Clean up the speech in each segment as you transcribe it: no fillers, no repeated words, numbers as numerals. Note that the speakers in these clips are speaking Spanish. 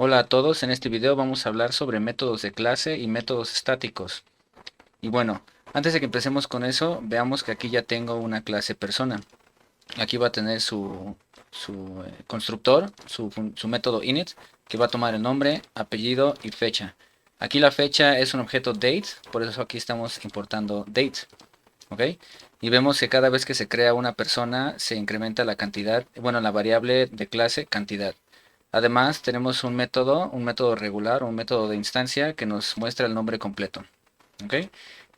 Hola a todos, en este video vamos a hablar sobre métodos de clase y métodos estáticos. Y bueno, antes de que empecemos con eso, veamos que aquí ya tengo una clase persona. Aquí va a tener su constructor, su método init, que va a tomar el nombre, apellido y fecha. Aquí la fecha es un objeto date, por eso aquí estamos importando date. ¿Ok? Y vemos que cada vez que se crea una persona se incrementa la cantidad, bueno, la variable de clase cantidad. Además, tenemos un método regular, un método de instancia que nos muestra el nombre completo. ¿Ok?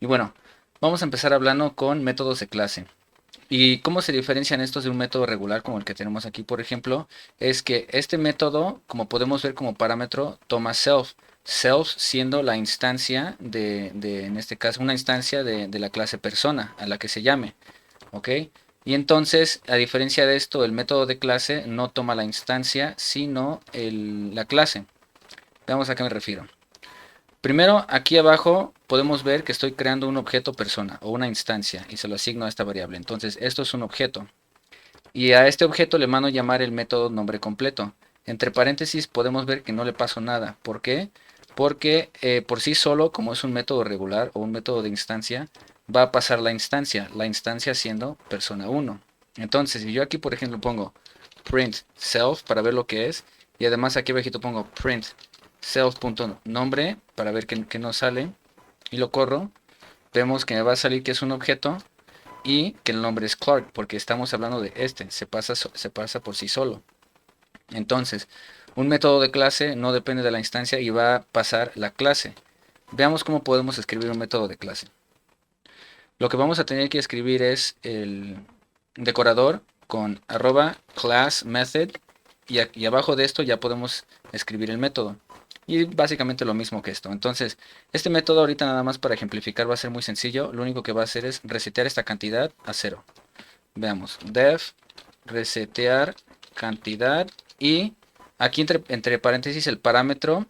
Y bueno, vamos a empezar hablando con métodos de clase. ¿Y cómo se diferencian estos de un método regular como el que tenemos aquí, por ejemplo? Es que este método, como podemos ver como parámetro, toma self. Self siendo la instancia en este caso, una instancia de la clase persona a la que se llame. ¿Ok? Y entonces, a diferencia de esto, el método de clase no toma la instancia, sino la clase. Veamos a qué me refiero. Primero, aquí abajo podemos ver que estoy creando un objeto persona o una instancia y se lo asigno a esta variable. Entonces, esto es un objeto. Y a este objeto le mando llamar el método nombre completo. Entre paréntesis podemos ver que no le paso nada. ¿Por qué? Porque por sí solo, como es un método regular o un método de instancia, va a pasar la instancia siendo persona 1. Entonces, si yo aquí, por ejemplo, pongo print self para ver lo que es, y además aquí abajito pongo print self.nombre para ver que no sale, y lo corro, vemos que me va a salir que es un objeto y que el nombre es Clark, porque estamos hablando de este, se pasa por sí solo. Entonces, un método de clase no depende de la instancia y va a pasar la clase. Veamos cómo podemos escribir un método de clase. Lo que vamos a tener que escribir es el decorador con arroba class method y abajo de esto ya podemos escribir el método. Y básicamente lo mismo que esto. Entonces, este método ahorita nada más para ejemplificar va a ser muy sencillo. Lo único que va a hacer es resetear esta cantidad a cero. Veamos, def resetear cantidad y aquí entre paréntesis el parámetro,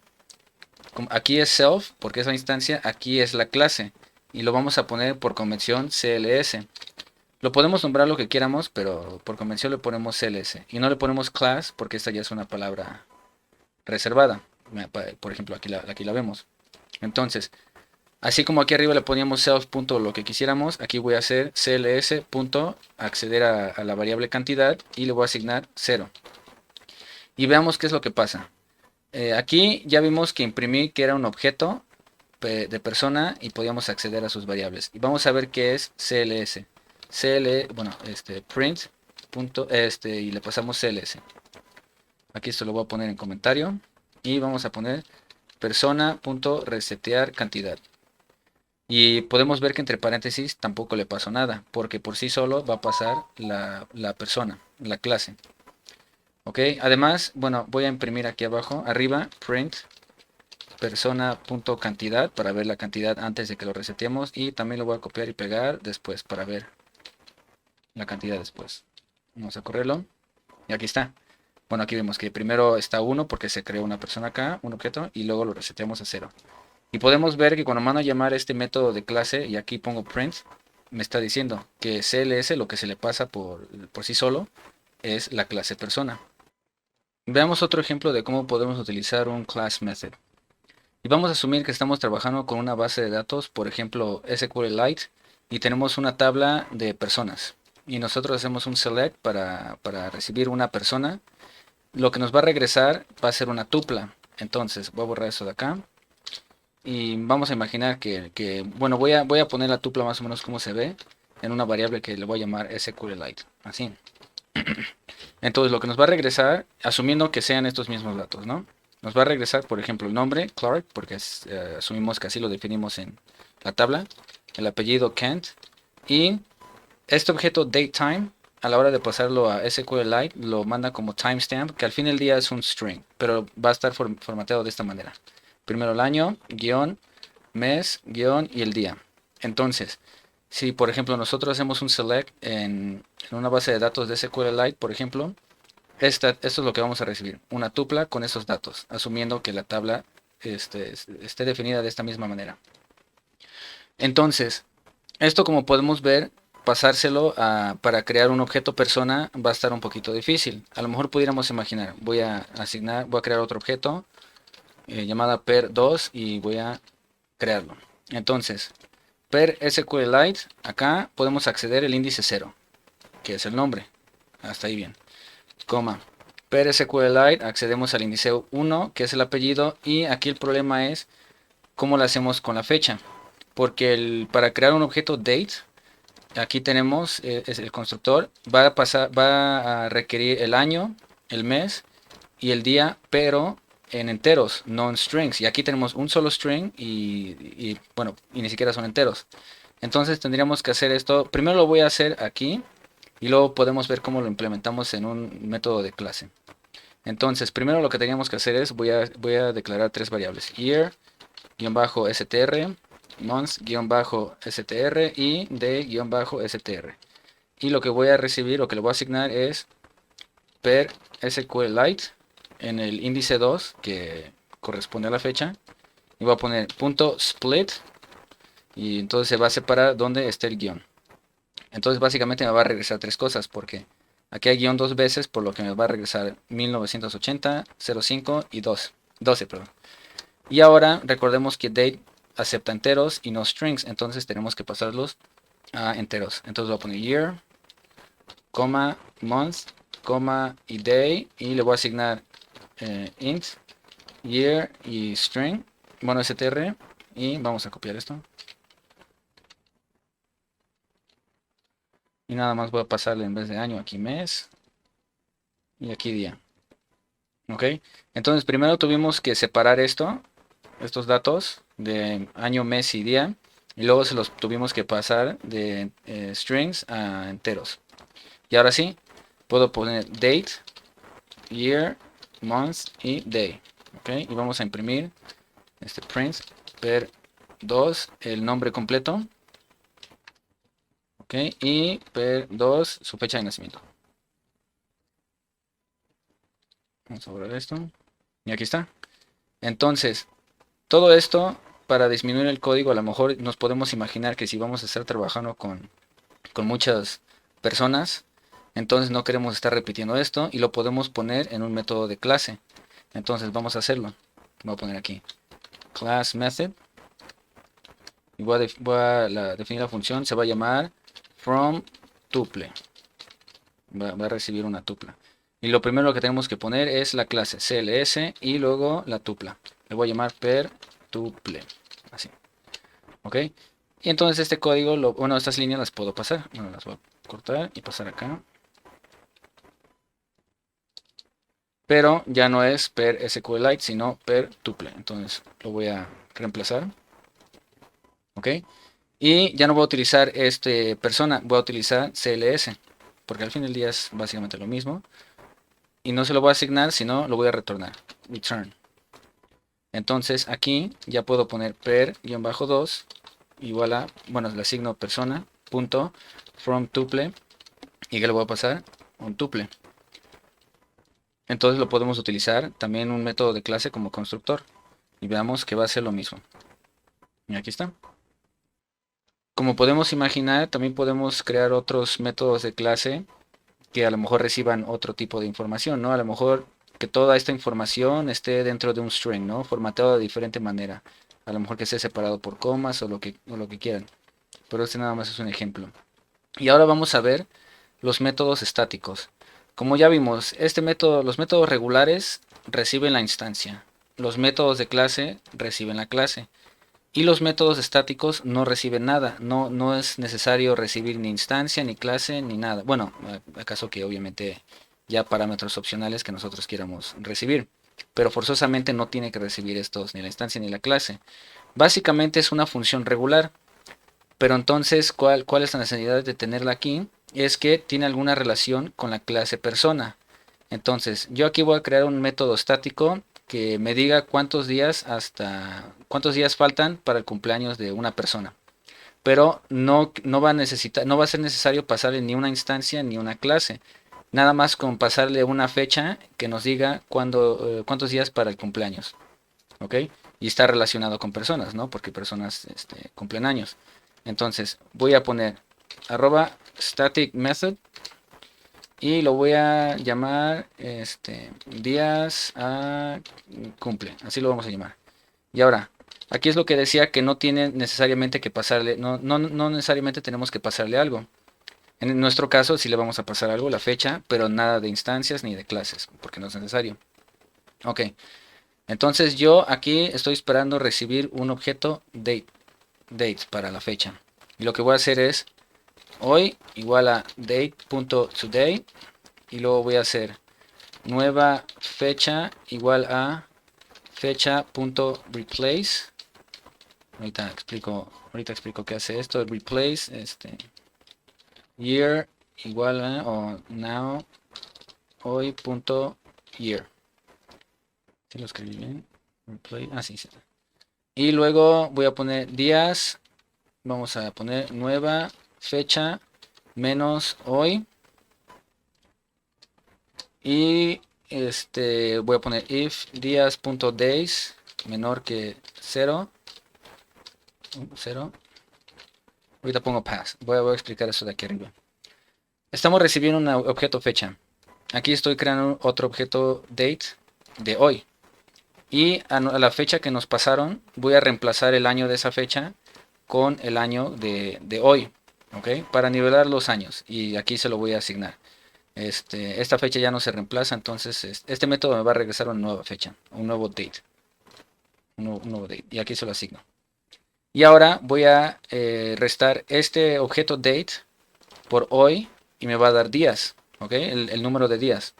aquí es self porque es la instancia, aquí es la clase y lo vamos a poner por convención CLS. Lo podemos nombrar lo que quieramos, pero por convención le ponemos CLS y no le ponemos class porque esta ya es una palabra reservada. Por ejemplo, aquí la vemos. Entonces, así como aquí arriba le poníamos self. Lo que quisiéramos, aquí voy a hacer cls. Acceder a la variable cantidad y le voy a asignar 0. Y veamos qué es lo que pasa. Aquí ya vimos que imprimí que era un objeto de persona y podíamos acceder a sus variables. Y vamos a ver qué es cls. Bueno, print. Y le pasamos cls. Aquí esto lo voy a poner en comentario. Y vamos a poner persona.resetear cantidad. Y podemos ver que entre paréntesis tampoco le pasó nada, porque por sí solo va a pasar la persona, la clase. ¿Ok? Además, bueno, voy a imprimir aquí abajo, arriba, print persona.cantidad para ver la cantidad antes de que lo reseteemos. Y también lo voy a copiar y pegar después para ver la cantidad después. Vamos a correrlo. Y aquí está. Bueno, aquí vemos que primero está 1 porque se creó una persona acá, un objeto, y luego lo reseteamos a 0. Y podemos ver que cuando mando a llamar este método de clase y aquí pongo print, me está diciendo que CLS lo que se le pasa por sí solo es la clase persona. Veamos otro ejemplo de cómo podemos utilizar un class method. Y vamos a asumir que estamos trabajando con una base de datos, por ejemplo SQLite, y tenemos una tabla de personas. Y nosotros hacemos un select para recibir una persona. Lo que nos va a regresar va a ser una tupla. Entonces voy a borrar eso de acá. Y vamos a imaginar bueno, voy a poner la tupla más o menos como se ve en una variable que le voy a llamar SQLite. Así. Entonces lo que nos va a regresar, asumiendo que sean estos mismos datos, ¿no? Nos va a regresar, por ejemplo, el nombre, Clark, porque asumimos que así lo definimos en la tabla. El apellido, Kent. Y este objeto datetime, a la hora de pasarlo a SQLite, lo manda como timestamp, que al fin del día es un string, pero va a estar formateado de esta manera. Primero el año, guión, mes, guión y el día. Entonces, si por ejemplo nosotros hacemos un select en una base de datos de SQLite, por ejemplo, esto es lo que vamos a recibir, una tupla con esos datos, asumiendo que la tabla esté definida de esta misma manera. Entonces, esto como podemos ver, pasárselo para crear un objeto persona va a estar un poquito difícil. A lo mejor pudiéramos imaginar, voy a crear otro objeto llamada per2 y voy a crearlo. Entonces, per SQLite, acá podemos acceder el índice 0, que es el nombre. Hasta ahí bien. Coma. Per SQLite accedemos al índice 1, que es el apellido, y aquí el problema es cómo lo hacemos con la fecha. Porque para crear un objeto date, aquí tenemos es el constructor, va a requerir el año, el mes y el día, pero en enteros, no en strings. Y aquí tenemos un solo string bueno, y ni siquiera son enteros. Entonces tendríamos que hacer esto. Primero lo voy a hacer aquí y luego podemos ver cómo lo implementamos en un método de clase. Entonces, primero lo que teníamos que hacer es voy a declarar tres variables: year-str, months-str y day-str. Y lo que voy a recibir, lo que le voy a asignar es per SQLite en el índice 2 que corresponde a la fecha. Y voy a poner punto split y entonces se va a separar donde esté el guión. Entonces básicamente me va a regresar tres cosas porque aquí hay guión dos veces, por lo que me va a regresar 1980, 05 y 12, perdón. Y ahora recordemos que date acepta enteros y no strings, entonces tenemos que pasarlos a enteros. Entonces voy a poner year, coma, month, coma y day, y le voy a asignar int, year y string, bueno, str, y vamos a copiar esto. Y nada más voy a pasarle en vez de año aquí mes y aquí día. Ok, entonces primero tuvimos que separar estos datos de año, mes y día, y luego se los tuvimos que pasar de strings a enteros. Y ahora sí, puedo poner date, year, month y day. Ok, y vamos a imprimir este print per 2 el nombre completo. Ok, y per 2 su fecha de nacimiento. Vamos a borrar esto. Y aquí está. Entonces, todo esto, para disminuir el código, a lo mejor nos podemos imaginar que si vamos a estar trabajando con muchas personas, entonces no queremos estar repitiendo esto y lo podemos poner en un método de clase. Entonces vamos a hacerlo. Voy a poner aquí class method y voy a definir la función. Se va a llamar from tuple. Va a recibir una tupla. Y lo primero que tenemos que poner es la clase cls y luego la tupla. Le voy a llamar per tuple. Así. ¿Ok? Y entonces este código, bueno, estas líneas las puedo pasar. Bueno, las voy a cortar y pasar acá. Pero ya no es per SQLite, sino per tuple. Entonces lo voy a reemplazar. ¿Ok? Y ya no voy a utilizar persona, voy a utilizar CLS. Porque al fin del día es básicamente lo mismo. Y no se lo voy a asignar, sino lo voy a retornar. Return. Entonces aquí ya puedo poner per-2 igual a, bueno, le asigno persona punto from tuple y que le voy a pasar un tuple. Entonces lo podemos utilizar también un método de clase como constructor y veamos que va a ser lo mismo. Y aquí está. Como podemos imaginar, también podemos crear otros métodos de clase que a lo mejor reciban otro tipo de información, ¿no? A lo mejor que toda esta información esté dentro de un string, ¿no? Formateado de diferente manera. A lo mejor que esté separado por comas o lo que quieran. Pero este nada más es un ejemplo. Y ahora vamos a ver los métodos estáticos. Como ya vimos, los métodos regulares reciben la instancia. Los métodos de clase reciben la clase. Y los métodos estáticos no reciben nada. No es necesario recibir ni instancia, ni clase, ni nada. Bueno, acaso que obviamente ya parámetros opcionales que nosotros quieramos recibir. Pero forzosamente no tiene que recibir estos, ni la instancia ni la clase. Básicamente es una función regular. Pero entonces, ¿cuál es la necesidad de tenerla aquí? Es que tiene alguna relación con la clase persona. Entonces, yo aquí voy a crear un método estático que me diga cuántos días faltan para el cumpleaños de una persona. Pero no va a ser necesario pasarle ni una instancia ni una clase. Nada más con pasarle una fecha que nos diga cuántos días para el cumpleaños. ¿Ok? Y está relacionado con personas, ¿no? Porque personas cumplen años. Entonces, voy a poner arroba static method y lo voy a llamar días a cumple, así lo vamos a llamar. Y ahora, aquí es lo que decía que no tiene necesariamente que pasarle, no necesariamente tenemos que pasarle algo. En nuestro caso sí le vamos a pasar algo, la fecha, pero nada de instancias ni de clases, porque no es necesario. Ok, entonces yo aquí estoy esperando recibir un objeto date para la fecha. Y lo que voy a hacer es hoy igual a date.today y luego voy a hacer nueva fecha igual a fecha.replace. Ahorita explico qué hace esto. Replace year igual a o now hoy.year. ¿Sí lo escribí bien? Replace, sí, sí. Y luego voy a poner días. Vamos a poner nueva fecha menos hoy. Y voy a poner if días.days menor que 0. Ahorita pongo pass. Voy a explicar eso de aquí arriba. Estamos recibiendo un objeto fecha. Aquí estoy creando otro objeto date de hoy. Y a la fecha que nos pasaron, voy a reemplazar el año de esa fecha con el año de hoy. ¿Ok? Para nivelar los años. Y aquí se lo voy a asignar. Esta fecha ya no se reemplaza, entonces este método me va a regresar una nueva fecha, un nuevo date. Un nuevo date. Y aquí se lo asigno. Y ahora voy a restar este objeto date por hoy y me va a dar días. ¿Ok? El número de días.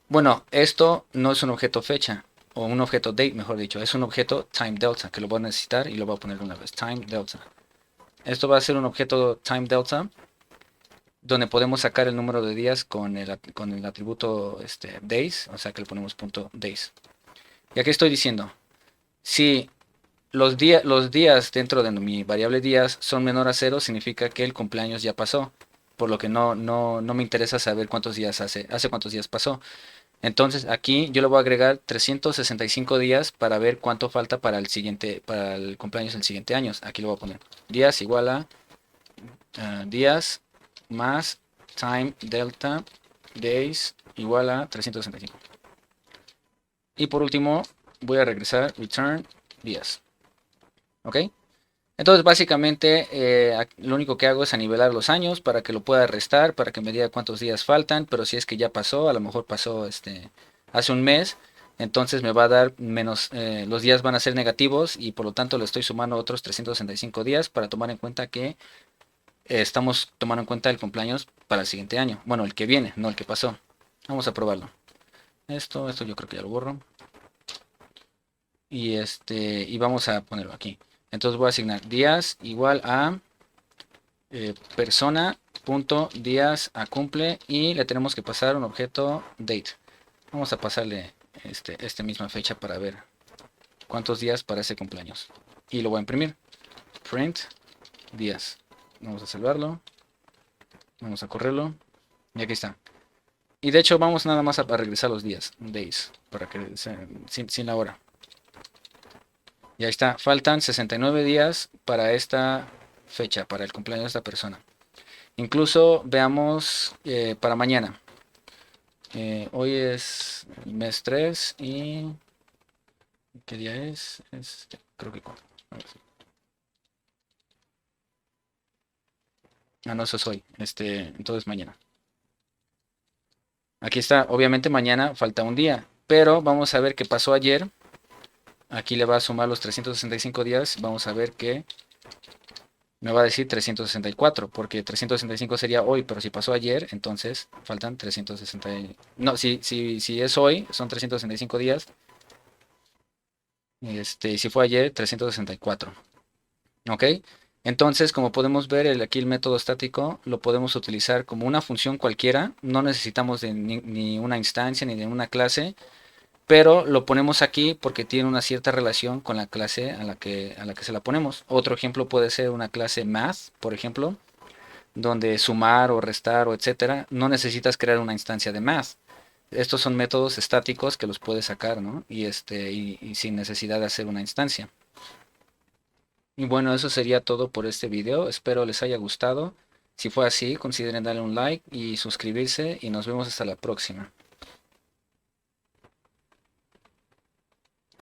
Bueno, esto no es un objeto fecha, o un objeto date, mejor dicho, es un objeto time delta, que lo voy a necesitar y lo voy a poner una vez, time delta. Esto va a ser un objeto time delta, donde podemos sacar el número de días con el atributo days, o sea que le ponemos punto days. Y aquí estoy diciendo, si los días dentro de mi variable días son menor a 0, significa que el cumpleaños ya pasó, por lo que no me interesa saber cuántos días hace cuántos días pasó. Entonces aquí yo le voy a agregar 365 días para ver cuánto falta para para el cumpleaños del siguiente año. Aquí lo voy a poner. Días igual a días más time delta days igual a 365. Y por último voy a regresar return días. ¿Ok? Entonces básicamente lo único que hago es anivelar los años para que lo pueda restar, para que me diga cuántos días faltan, pero si es que ya pasó, a lo mejor pasó hace un mes, entonces me va a dar menos, los días van a ser negativos y por lo tanto le estoy sumando otros 365 días para tomar en cuenta que estamos tomando en cuenta el cumpleaños para el siguiente año. Bueno, el que viene, no el que pasó. Vamos a probarlo. Esto yo creo que ya lo borro. Y vamos a ponerlo aquí. Entonces voy a asignar días igual a persona.días a cumple y le tenemos que pasar un objeto date. Vamos a pasarle esta misma fecha para ver cuántos días para ese cumpleaños. Y lo voy a imprimir. Print días. Vamos a salvarlo. Vamos a correrlo. Y aquí está. Y de hecho vamos nada más a regresar los días. Days. Para que sin la hora. Y ahí está. Faltan 69 días para esta fecha. Para el cumpleaños de esta persona. Incluso veamos para mañana. Hoy es el mes 3 y... ¿Qué día es? Creo que 4. Ah, no, eso es hoy. Entonces mañana. Aquí está. Obviamente mañana falta un día. Pero vamos a ver qué pasó ayer. Aquí le va a sumar los 365 días. Vamos a ver que me va a decir 364. Porque 365 sería hoy. Pero si pasó ayer, entonces faltan 360. No, si es hoy, son 365 días. Si fue ayer, 364. ¿Ok? Entonces, como podemos ver, aquí el método estático lo podemos utilizar como una función cualquiera. No necesitamos de ni una instancia ni de una clase. Pero lo ponemos aquí porque tiene una cierta relación con la clase a la que se la ponemos. Otro ejemplo puede ser una clase math, por ejemplo, donde sumar o restar o etcétera, no necesitas crear una instancia de math. Estos son métodos estáticos que los puedes sacar, ¿no? Y sin necesidad de hacer una instancia. Y bueno, eso sería todo por este video. Espero les haya gustado. Si fue así, consideren darle un like y suscribirse y nos vemos hasta la próxima.